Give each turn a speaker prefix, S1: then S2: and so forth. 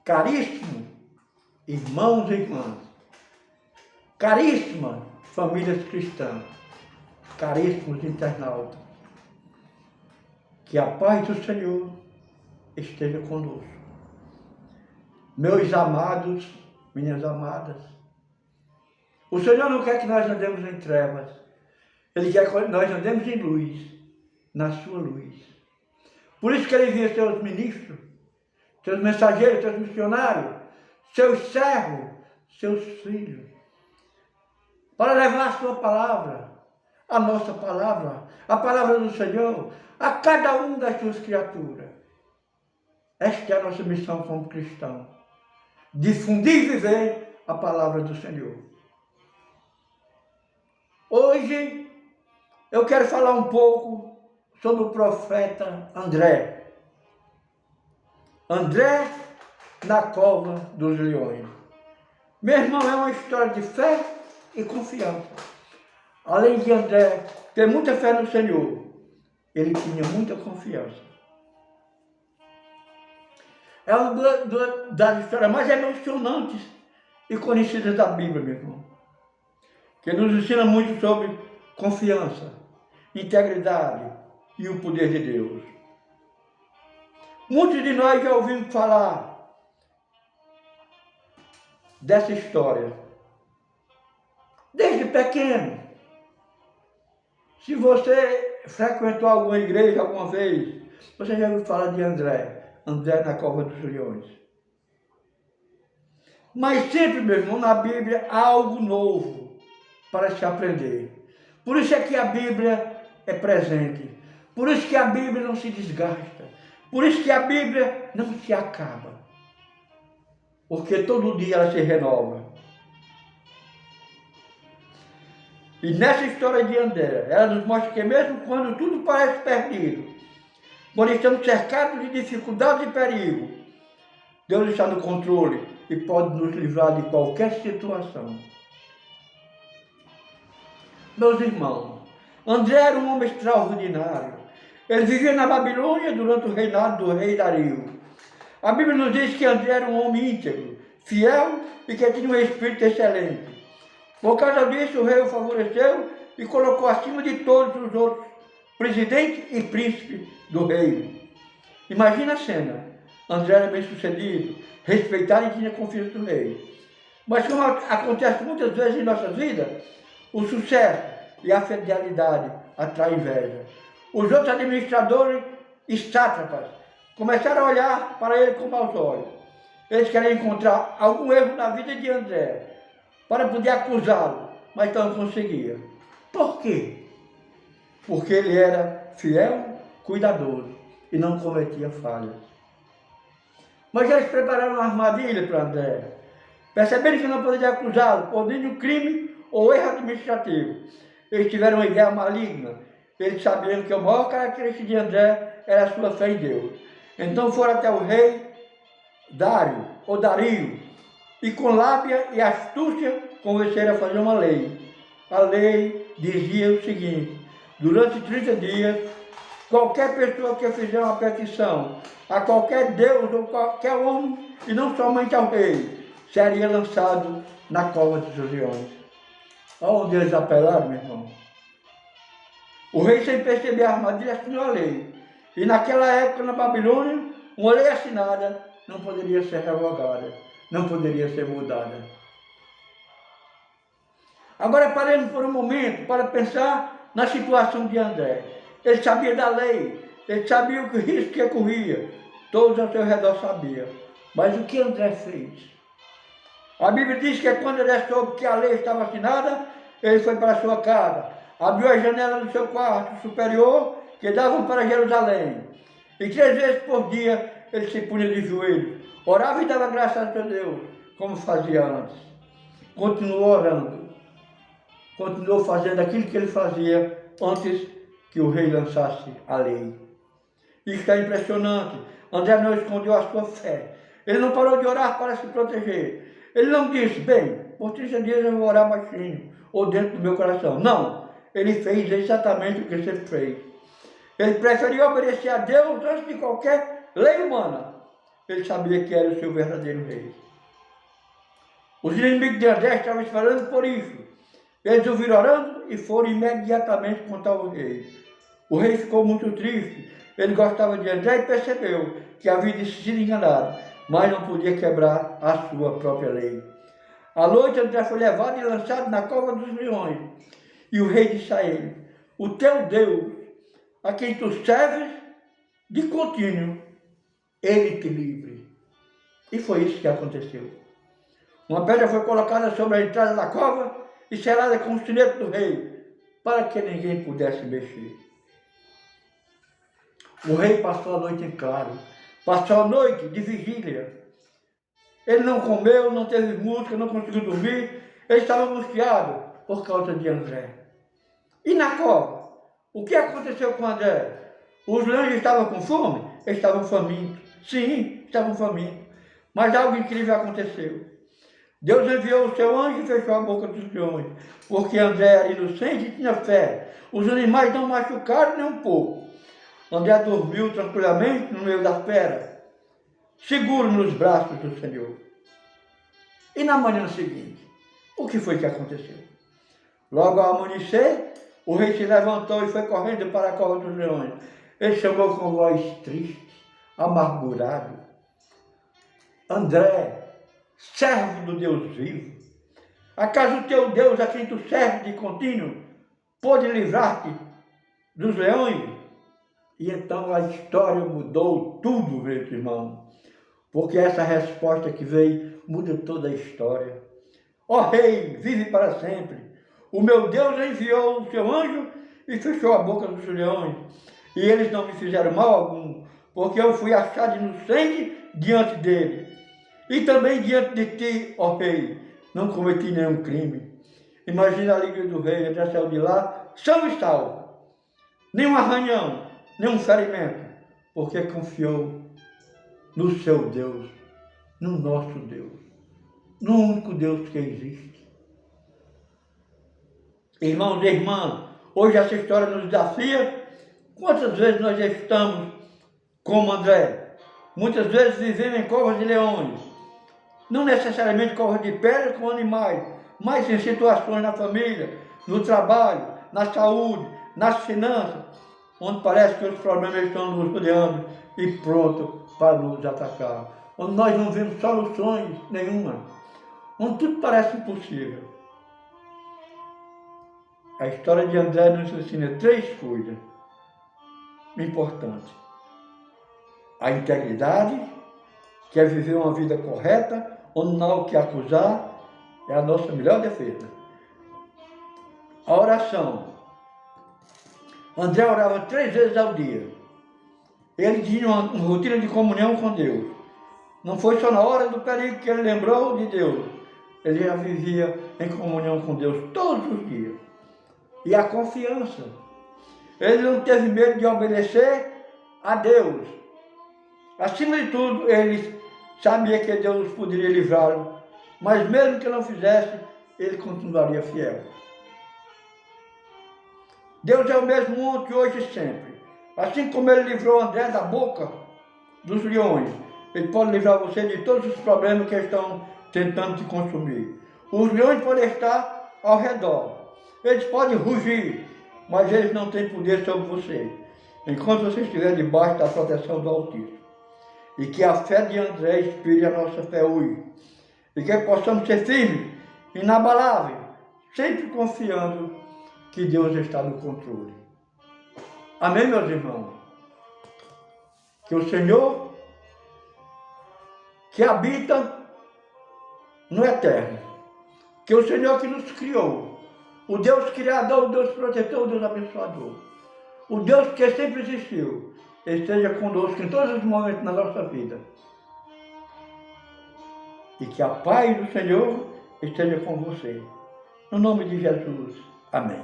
S1: Caríssimo irmãos e irmãs, caríssimas famílias cristãs, caríssimos internautas, que a paz do Senhor esteja conosco. Meus amados, minhas amadas, o Senhor não quer que nós andemos em trevas, Ele quer que nós andemos em luz, na sua luz. Por isso que Ele envia seus ministros, seus mensageiros, seus missionários, seus servos, seus filhos, para levar a sua palavra, a nossa palavra, a palavra do Senhor, a cada um das suas criaturas. Esta é a nossa missão como cristãos, difundir e viver a palavra do Senhor. Hoje eu quero falar um pouco sobre o profeta André. André na cova dos leões. Meu irmão, é uma história de fé e confiança. Além de André ter muita fé no Senhor, ele tinha muita confiança. É uma das histórias mais emocionantes e conhecidas da Bíblia, meu irmão, que nos ensina muito sobre confiança, integridade e o poder de Deus. Muitos de nós já ouvimos falar dessa história, desde pequeno. Se você frequentou alguma igreja alguma vez, você já ouviu falar de André na cova dos leões. Mas sempre, meu irmão, na Bíblia há algo novo para se aprender. Por isso é que a Bíblia é presente. Por isso que a Bíblia não se desgasta. Por isso que a Bíblia não se acaba. Porque todo dia ela se renova. E nessa história de André, ela nos mostra que mesmo quando tudo parece perdido, quando estamos cercados de dificuldades e perigo, Deus está no controle e pode nos livrar de qualquer situação. Meus irmãos, André era um homem extraordinário. Ele vivia na Babilônia durante o reinado do rei Dario. A Bíblia nos diz que André era um homem íntegro, fiel e que tinha um espírito excelente. Por causa disso, o rei o favoreceu e colocou acima de todos os outros presidentes e príncipes do reino. Imagina a cena. André era bem sucedido, respeitado e tinha confiança do rei. Mas como acontece muitas vezes em nossas vidas, o sucesso e a fidelidade atraem inveja. Os outros administradores e sátrapas começaram a olhar para ele com maus olhos. Eles queriam encontrar algum erro na vida de André para poder acusá-lo, mas não conseguiam. Por quê? Porque ele era fiel, cuidadoso e não cometia falhas. Mas eles prepararam uma armadilha para André. Percebendo que não poderiam acusá-lo por nenhum crime ou erro administrativo. Eles tiveram uma ideia maligna. Eles sabiam que a maior característica de André era a sua fé em Deus. Então foram até o rei Dario, e com lábia e astúcia convenceram a fazer uma lei. A lei dizia o seguinte: durante 30 dias, qualquer pessoa que fizer uma petição a qualquer Deus ou qualquer homem, e não somente ao rei, seria lançado na cova dos leões. Onde eles apelaram, meu irmão? O rei, sem perceber a armadilha, assinou a lei. E naquela época, na Babilônia, uma lei assinada não poderia ser revogada, não poderia ser mudada. Agora paremos por um momento para pensar na situação de André. Ele sabia da lei, ele sabia o risco que corria, todos ao seu redor sabiam. Mas o que André fez? A Bíblia diz que quando ele soube que a lei estava assinada, ele foi para a sua casa, abriu a janela do seu quarto superior, que davam para Jerusalém. E 3 vezes por dia ele se punha de joelhos, orava e dava graças a Deus, como fazia antes. Continuou orando, continuou fazendo aquilo que ele fazia antes que o rei lançasse a lei. Isso é impressionante. André não escondeu a sua fé. Ele não parou de orar para se proteger. Ele não disse: bem, por 30 dias eu vou orar baixinho, ou dentro do meu coração. Não, ele fez exatamente o que ele sempre fez. Ele preferiu obedecer a Deus antes de qualquer lei humana. ele sabia que era o seu verdadeiro rei. Os inimigos de André estavam esperando por isso. Eles ouviram orando e foram imediatamente contar ao rei. O rei ficou muito triste. Ele gostava de André e percebeu que havia sido enganado, mas não podia quebrar a sua própria lei. À noite, André foi levado e lançado na cova dos leões. E o rei disse a ele: o teu Deus, a quem tu serves de contínuo, ele te livre. E foi isso que aconteceu. Uma pedra foi colocada sobre a entrada da cova e selada com o sinete do rei, para que ninguém pudesse mexer. O rei passou a noite em claro, passou a noite de vigília. Ele não comeu, não teve música, não conseguiu dormir, ele estava angustiado por causa de André. E na cova, o que aconteceu com André? Os leões estavam com fome? Eles estavam famintos. Sim, estavam famintos. Mas algo incrível aconteceu. Deus enviou o seu anjo e fechou a boca dos leões, porque André era inocente e tinha fé. Os animais não machucaram nem um pouco. André dormiu tranquilamente no meio da fera, seguro nos braços do Senhor. E na manhã seguinte, o que foi que aconteceu? Logo ao amanhecer, o rei se levantou e foi correndo para a cova dos leões. Ele chamou com voz triste, amargurado: André, servo do Deus vivo, acaso o teu Deus, a quem tu serves de contínuo, pode livrar-te dos leões? E então a história mudou tudo, meus irmãos, porque essa resposta que veio muda toda a história. Ó rei, vive para sempre. O meu Deus enviou o seu anjo e fechou a boca dos leões. E eles não me fizeram mal algum, porque eu fui achado inocente diante dele. E também diante de ti, ó rei, não cometi nenhum crime. Imagina a alegria do rei, André saiu de lá, são e salvo. Nenhum arranhão, nenhum ferimento, porque confiou no seu Deus, no nosso Deus, no único Deus que existe. Irmãos e irmãs, hoje essa história nos desafia. Quantas vezes nós já estamos como André? Muitas vezes vivemos em covas de leões, não necessariamente covas de pedra com animais, mas em situações na família, no trabalho, na saúde, nas finanças, onde parece que os problemas estão nos rodeando e pronto para nos atacar, onde nós não vemos soluções nenhuma, onde tudo parece impossível. A história de André nos ensina 3 coisas importantes: a integridade, que é viver uma vida correta, onde não há o que acusar, é a nossa melhor defesa. A oração. André orava 3 vezes ao dia. Ele tinha uma rotina de comunhão com Deus. Não foi só na hora do perigo que ele lembrou de Deus. Ele já vivia em comunhão com Deus todos os dias. E a confiança. Ele não teve medo de obedecer a Deus. Acima de tudo, ele sabia que Deus poderia livrá-lo, mas mesmo que não fizesse, ele continuaria fiel. Deus é o mesmo ontem, hoje e sempre. Assim como ele livrou André da boca dos leões, ele pode livrar você de todos os problemas que estão tentando te consumir. Os leões podem estar ao redor, eles podem rugir, mas eles não têm poder sobre você, enquanto você estiver debaixo da proteção do Altíssimo. E que a fé de André inspire a nossa fé hoje, e que possamos ser firmes, inabaláveis, sempre confiando que Deus está no controle. Amém, meus irmãos? Que o Senhor, que habita no eterno, que o Senhor que nos criou, o Deus Criador, o Deus Protetor, o Deus Abençoador, o Deus que sempre existiu, esteja conosco em todos os momentos da nossa vida. E que a paz do Senhor esteja com você. No nome de Jesus. Amém.